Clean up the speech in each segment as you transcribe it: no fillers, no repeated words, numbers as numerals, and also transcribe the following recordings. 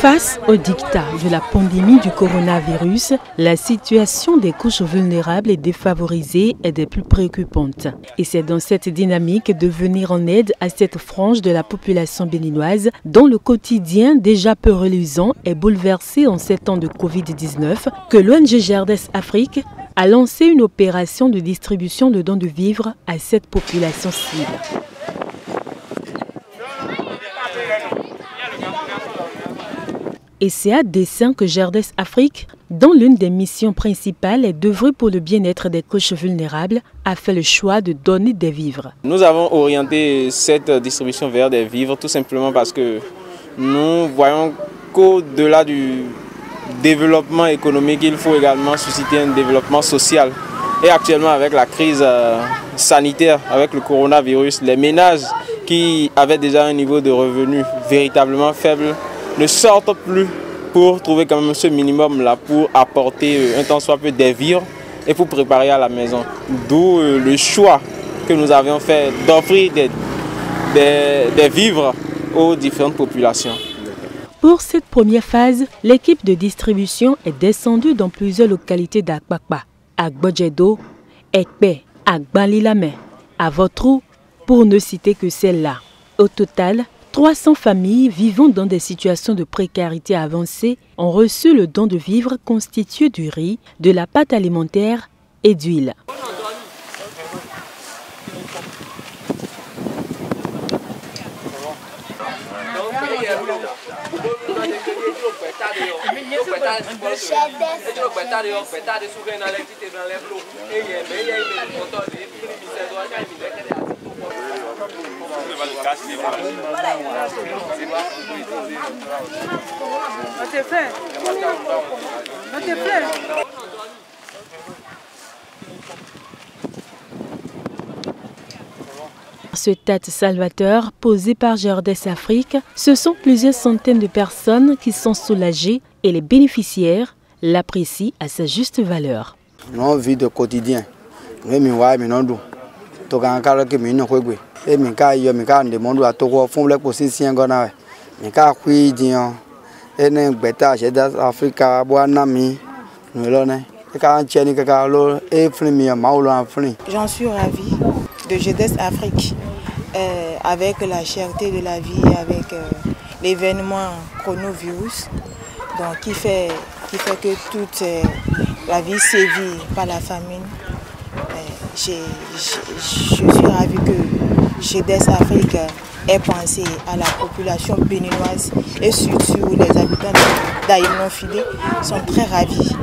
Face au diktat de la pandémie du coronavirus, la situation des couches vulnérables et défavorisées est des plus préoccupantes. Et c'est dans cette dynamique de venir en aide à cette frange de la population béninoise dont le quotidien déjà peu reluisant est bouleversé en ces temps de Covid-19 que l'ONG GERDES Afrique a lancé une opération de distribution de dons de vivres à cette population cible. Et c'est à dessein que GERDES Afrique, dont l'une des missions principales est d'œuvrer pour le bien-être des couches vulnérables, a fait le choix de donner des vivres. Nous avons orienté cette distribution vers des vivres tout simplement parce que nous voyons qu'au-delà du développement économique, il faut également susciter un développement social. Et actuellement, avec la crise sanitaire, avec le coronavirus, les ménages qui avaient déjà un niveau de revenus véritablement faible ne sortent plus pour trouver quand même ce minimum-là pour apporter un tant soit peu des vivres et pour préparer à la maison. D'où le choix que nous avions fait d'offrir des vivres aux différentes populations. Pour cette première phase, l'équipe de distribution est descendue dans plusieurs localités d'Akbakba, Agbodjedo, Ekpe, Agbalilame, Avotrou, pour ne citer que celle-là. Au total, 300 familles vivant dans des situations de précarité avancée ont reçu le don de vivres constitué du riz, de la pâte alimentaire et d'huile. Ce tête salvateur posé par GERDES Afrique, ce sont plusieurs centaines de personnes qui sont soulagées et les bénéficiaires l'apprécient à sa juste valeur. Nos vies de quotidien, j'en suis ravie de GERDES Afrique, avec la cherté de la vie, avec l'événement coronavirus, donc qui fait que toute la vie sévit par la famine. Je suis ravie que GERDES Afrique ait pensé à la population béninoise et surtout les habitants d'Aïmnon-Filé sont très ravis.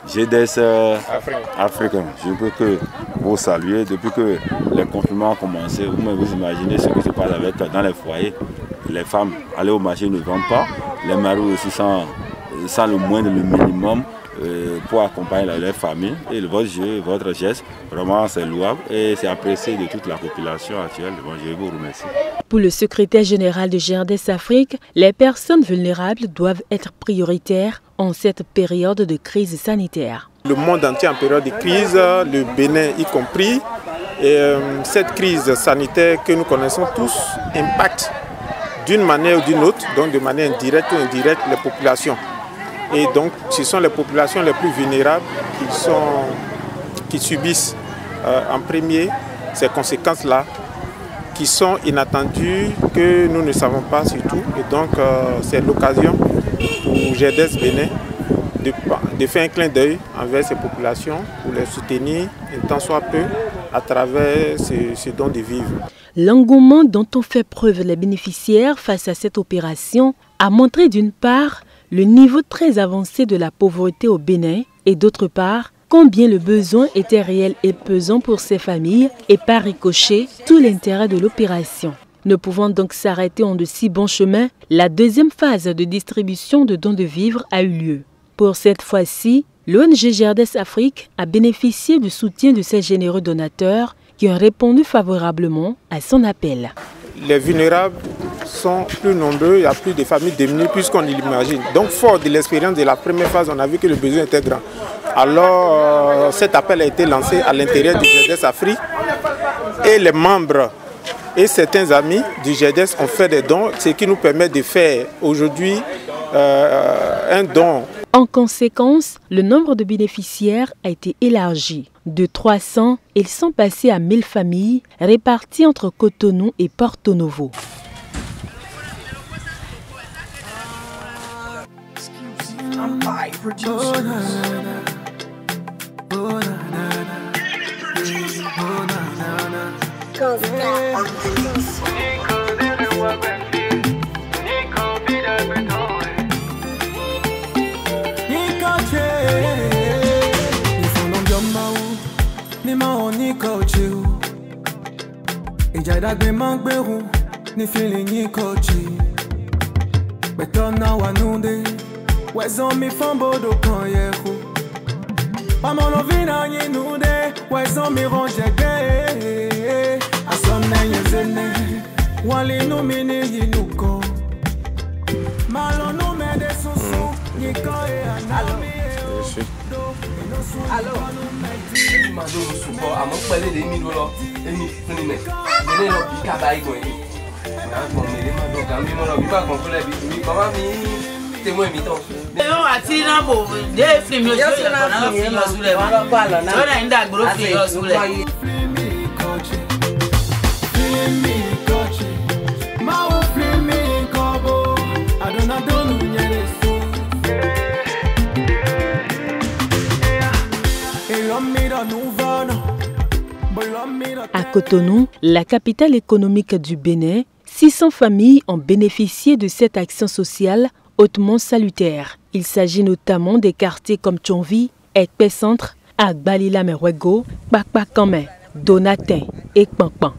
GERDES Afrique, je peux que vous saluer. Depuis que les confinements ont commencé, vous imaginez ce qui se passe dans les foyers. Les femmes aller au marché ne vendent pas, les maris aussi sans le moindre, le minimum pour accompagner leur famille. Et votre jeu, votre geste, vraiment c'est louable et c'est apprécié de toute la population actuelle. Bon, je vous remercie. Pour le secrétaire général de GERDES Afrique, les personnes vulnérables doivent être prioritaires en cette période de crise sanitaire. Le monde entier en période de crise, le Bénin y compris, et cette crise sanitaire que nous connaissons tous impacte d'une manière ou d'une autre, donc de manière indirecte ou indirecte, les populations. Et donc ce sont les populations les plus vulnérables qui subissent en premier ces conséquences-là, qui sont inattendues, que nous ne savons pas surtout. Et donc c'est l'occasion pour GERDES Bénin de faire un clin d'œil envers ces populations pour les soutenir, un tant soit peu, à travers ce don de vivres. L'engouement dont ont fait preuve les bénéficiaires face à cette opération a montré d'une part le niveau très avancé de la pauvreté au Bénin et d'autre part combien le besoin était réel et pesant pour ces familles et par ricochet tout l'intérêt de l'opération. Ne pouvant donc s'arrêter en de si bons chemins, la deuxième phase de distribution de dons de vivres a eu lieu. Pour cette fois-ci, l'ONG GEDES Afrique a bénéficié du soutien de ces généreux donateurs qui ont répondu favorablement à son appel. Les vulnérables sont plus nombreux, il y a plus de familles démunies puisqu'on l'imagine. Donc fort de l'expérience de la première phase, on a vu que le besoin était grand. Alors cet appel a été lancé à l'intérieur du GEDES Afrique et les membres et certains amis du GEDES ont fait des dons, ce qui nous permet de faire aujourd'hui un don. En conséquence, le nombre de bénéficiaires a été élargi. De 300, ils sont passés à 1000 familles réparties entre Cotonou et Porto Novo. À Cotonou, la capitale économique du Bénin, 600 familles ont bénéficié de cette action sociale hautement salutaire. Il s'agit notamment des quartiers comme Tchonvi, Ekpe Centre, Agbalila-Merwego, Kpakpakame, Donatin et Kpankpan.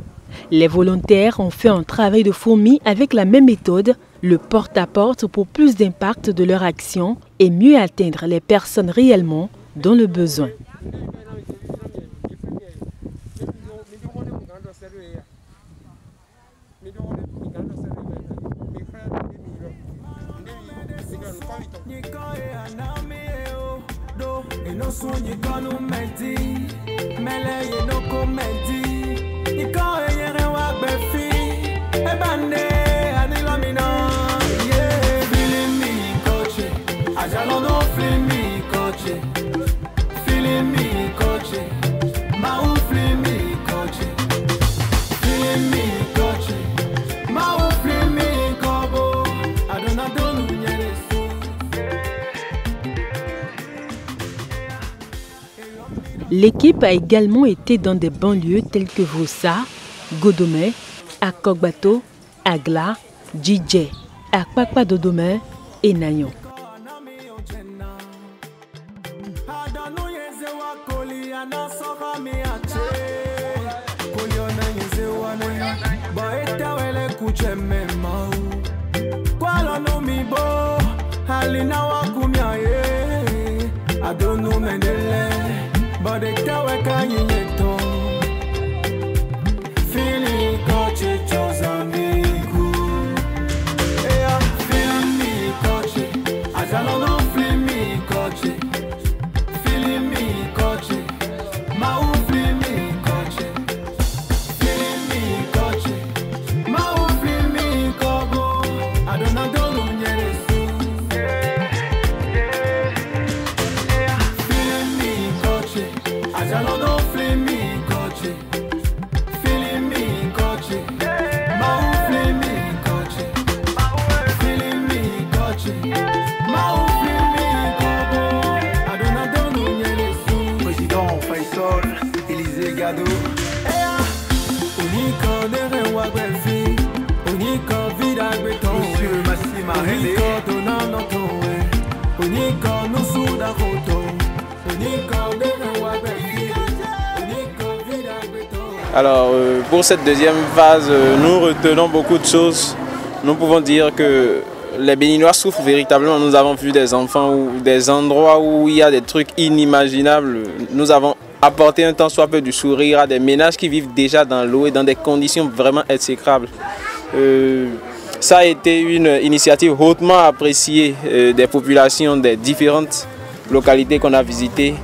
Les volontaires ont fait un travail de fourmi avec la même méthode, le porte-à-porte pour plus d'impact de leur action et mieux atteindre les personnes réellement dans le besoin. L'équipe a également été dans des banlieues telles que Vossa, Godomé, Akogbato, Agla, Djidje, Akpakpadodomé et Nayon. Unika no suda koto, unika Alors pour cette deuxième phase, nous retenons beaucoup de choses. Nous pouvons dire que les Béninois souffrent véritablement. Nous avons vu des enfants ou des endroits où il y a des trucs inimaginables. Nous avons apporté un tant soit peu du sourire à des ménages qui vivent déjà dans l'eau et dans des conditions vraiment exécrables. Ça a été une initiative hautement appréciée des populations des différentes localités qu'on a visitées.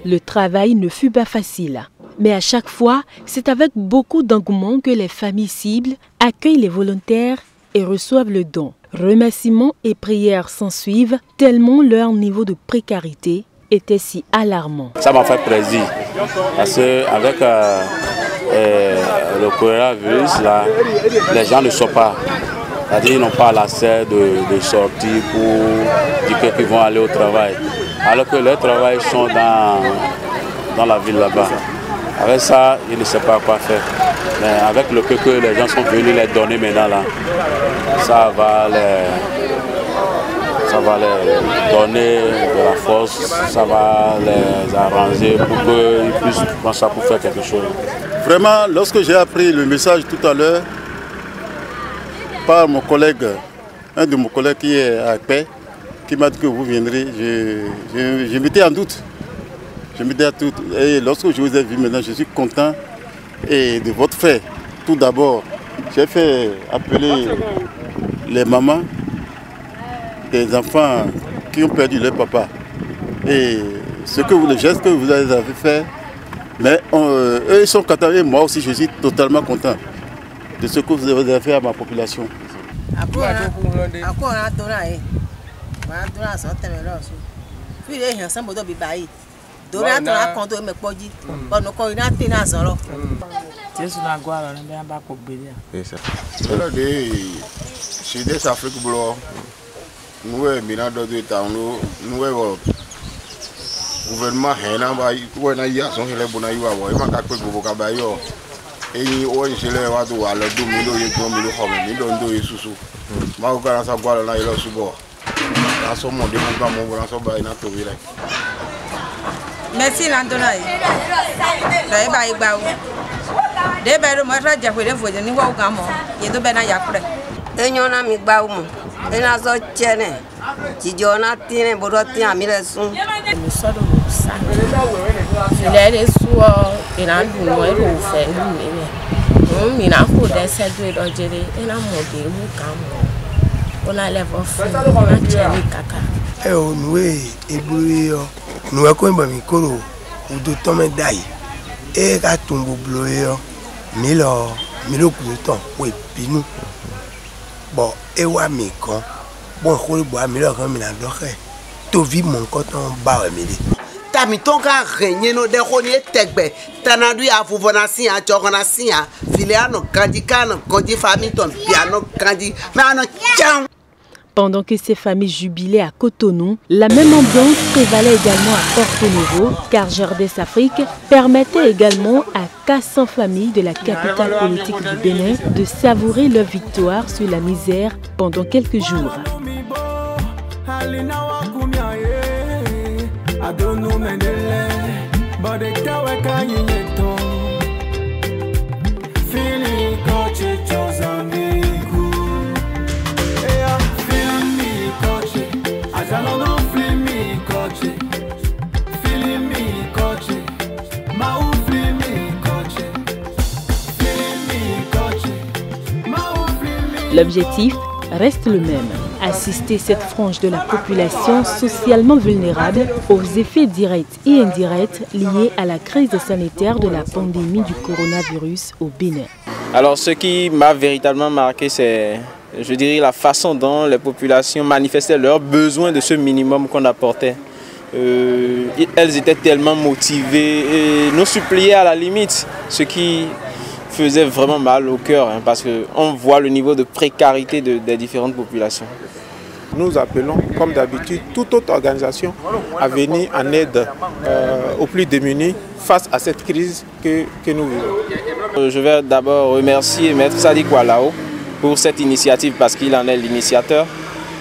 Le travail ne fut pas facile, mais à chaque fois, c'est avec beaucoup d'engouement que les familles cibles accueillent les volontaires et reçoivent le don. Remerciements et prières s'ensuivent tellement leur niveau de précarité était si alarmant. Ça m'a fait plaisir parce qu'avec le coronavirus, là, les gens ne sont pas. C'est-à-dire qu'ils n'ont pas l'accès de sortir pour dire qu'ils vont aller au travail. Alors que leurs travails sont dans la ville là-bas. Avec ça, ils ne savent pas quoi faire. Mais avec le peu que les gens sont venus les donner maintenant, là, ça va les donner de la force, ça va les arranger pour qu'ils puissent penser pour faire quelque chose. Vraiment, lorsque j'ai appris le message tout à l'heure, par mon collègue, un de mes collègues qui est à Paix, qui m'a dit que vous viendrez, je m'étais en doute. Je m'étais en doute. Et lorsque je vous ai vu maintenant, je suis content de votre fait. Tout d'abord, j'ai fait appeler les mamans des enfants qui ont perdu leur papa. Et le geste que vous avez fait, mais eux ils sont contents et moi aussi je suis totalement content de ce que vous avez fait à ma population. Gouvernement hena ba ko na ya so hele bona yiwa wo e ma ka pe go ka ba yo eyin o nsele wa do wa lo do mi lo ye do mi lo ho mi do ndo yesusu ma ko kana sa gwa na ilo subo na so mo de mo ba mo na so ba ina to wi like merci landona da e ba igba o de ba ro ma tra ja fere fo je ni wa ga mo ye do be na ya pre enyo na mi gba o mo ina so chene Tijona tiene boroti amire sun. Nous sommes au sang. Il est sous il a du noir au fait nous. Il a fait des cédules d'origine et la mode ou cam. On a les vofs. On a tiré caca. Eh on nous est bleu. Nous a quoi mi koro ou de tomber d'ail. Et à tomber bleu. Milo couton oui pinu. Bon et wa mi kon. Bon, je vais tout vivre mon coton bas. Tamitonga régné no de ronier tegbe. Tanadu a fuvonasi a chogonasi a filiano kandikano kondi famille ton piano kandi. Mais on a Pendant que ces familles jubilaient à Cotonou, la même ambiance prévalait également à Porto Novo, car GERDES Afrique permettait également à 400 familles de la capitale politique du Bénin de savourer leur victoire sur la misère pendant quelques jours. L'objectif reste le même, assister cette frange de la population socialement vulnérable aux effets directs et indirects liés à la crise sanitaire de la pandémie du coronavirus au Bénin. Alors ce qui m'a véritablement marqué, c'est, je dirais, la façon dont les populations manifestaient leurs besoins de ce minimum qu'on apportait. Elles étaient tellement motivées et nous suppliaient à la limite, ce qui faisait vraiment mal au cœur, hein, parce qu'on voit le niveau de précarité des différentes populations. Nous appelons, comme d'habitude, toute autre organisation à venir en aide aux plus démunis face à cette crise que nous vivons. Je vais d'abord remercier Maître Sadiq Oualao pour cette initiative parce qu'il en est l'initiateur.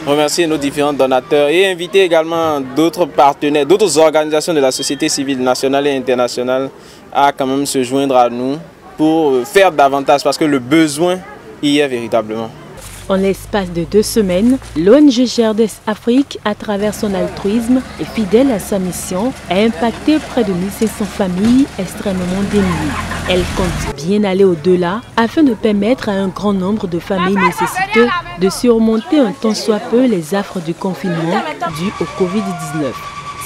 Remercier nos différents donateurs et inviter également d'autres partenaires, d'autres organisations de la société civile nationale et internationale à quand même se joindre à nous pour faire davantage parce que le besoin y est véritablement. En l'espace de 2 semaines, l'ONG GERDES Afrique, à travers son altruisme et fidèle à sa mission, a impacté près de 1500 familles extrêmement démunies. Elle compte bien aller au-delà afin de permettre à un grand nombre de familles nécessiteuses de surmonter un tant soit peu les affres du confinement dû au Covid-19.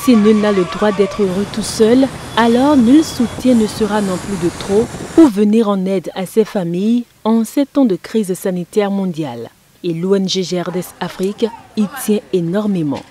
Si nul n'a le droit d'être heureux tout seul, alors nul soutien ne sera non plus de trop pour venir en aide à ces familles en ces temps de crise sanitaire mondiale. Et l'ONG GERDES Afrique y tient énormément.